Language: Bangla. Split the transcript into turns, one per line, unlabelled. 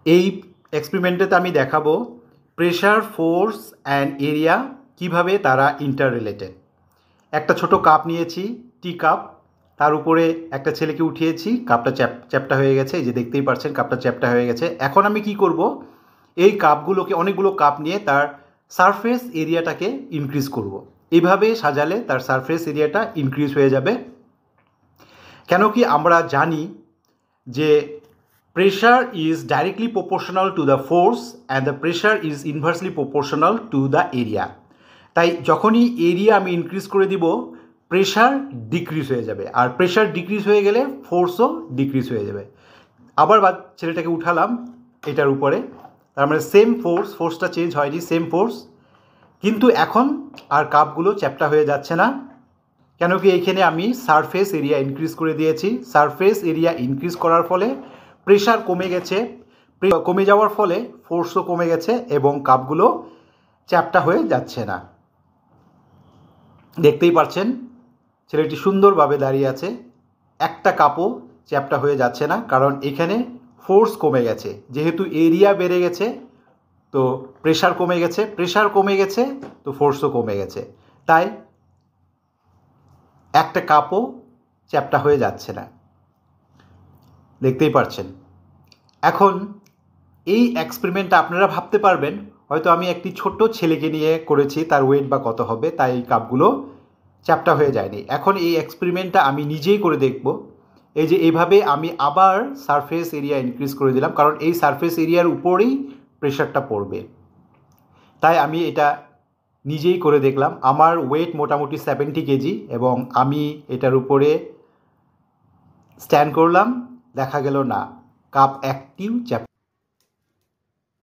এই এক্সপেরিমেন্টেতে আমি দেখাবো প্রেশার, ফোর্স অ্যান্ড এরিয়া কিভাবে তারা ইন্টার রিলেটেড। একটা ছোট কাপ নিয়েছি, টি কাপ, তার উপরে একটা ছেলেকে উঠিয়েছি, কাপটা চ্যাপ্টা হয়ে গেছে, এই যে দেখতেই পাচ্ছেন কাপটা চ্যাপ্টা হয়ে গেছে। এখন আমি কি করব, এই কাপগুলোকে, অনেকগুলো কাপ নিয়ে তার সারফেস এরিয়াটাকে ইনক্রিজ করব। এইভাবে সাজালে তার সারফেস এরিয়াটা ইনক্রিজ হয়ে যাবে। কেন কি আমরা জানি যে pressure is directly proportional to the force and the pressure is inversely proportional to the area. তাই যখনই এরিয়া আমি ইনক্রিজ করে দিব, প্রেশার ডিক্রিজ হয়ে যাবে, আর প্রেশার ডিক্রিজ হয়ে গেলে ফোর্সও ডিক্রিজ হয়ে যাবে। আবার ছেলেটাকে উঠালাম এটার উপরে, তার মানে সেম ফোর্সটা চেঞ্জ হয়নি, সেম ফোর্স, কিন্তু এখন আর কাপগুলো চ্যাপ্টা হয়ে যাচ্ছে না। কেন কি এইখানে আমি সারফেস এরিয়া ইনক্রিজ করে দিয়েছি। সারফেস এরিয়া ইনক্রিজ করার ফলে প্রেশার কমে গেছে, কমে যাওয়ার ফলে ফোর্সও কমে গেছে এবং কাপগুলো চ্যাপ্টা হয়ে যাচ্ছে না। দেখতেই পাচ্ছেন ছেলেটি সুন্দরভাবে দাঁড়িয়ে আছে, একটা কাপও চ্যাপ্টা হয়ে যাচ্ছে না, কারণ এখানে ফোর্স কমে গেছে। যেহেতু এরিয়া বেড়ে গেছে তো প্রেশার কমে গেছে, প্রেশার কমে গেছে তো ফোর্সও কমে গেছে, তাই একটা কাপও চ্যাপ্টা হয়ে যাচ্ছে না। দেখতেই পাচ্ছেন। এখন এই এক্সপেরিমেন্টটা আপনারা ভাবতে পারবেন হয়তো আমি একটি ছোট্ট ছেলেকে নিয়ে করেছি, তার ওয়েট বা কত হবে, তাই এই কাপগুলো চ্যাপ্টা হয়ে যায়নি। এখন এই এক্সপেরিমেন্টটা আমি নিজেই করে দেখব। এই যে এইভাবে আমি আবার সারফেস এরিয়া ইনক্রিজ করে দিলাম, কারণ এই সারফেস এরিয়ার উপরেই প্রেশারটা পড়বে, তাই আমি এটা নিজেই করে দেখলাম। আমার ওয়েট মোটামুটি 70 কেজি এবং আমি এটার উপরে স্ট্যান্ড করলাম, দেখা গেল না কাপ একটিও চ্যাপ্টা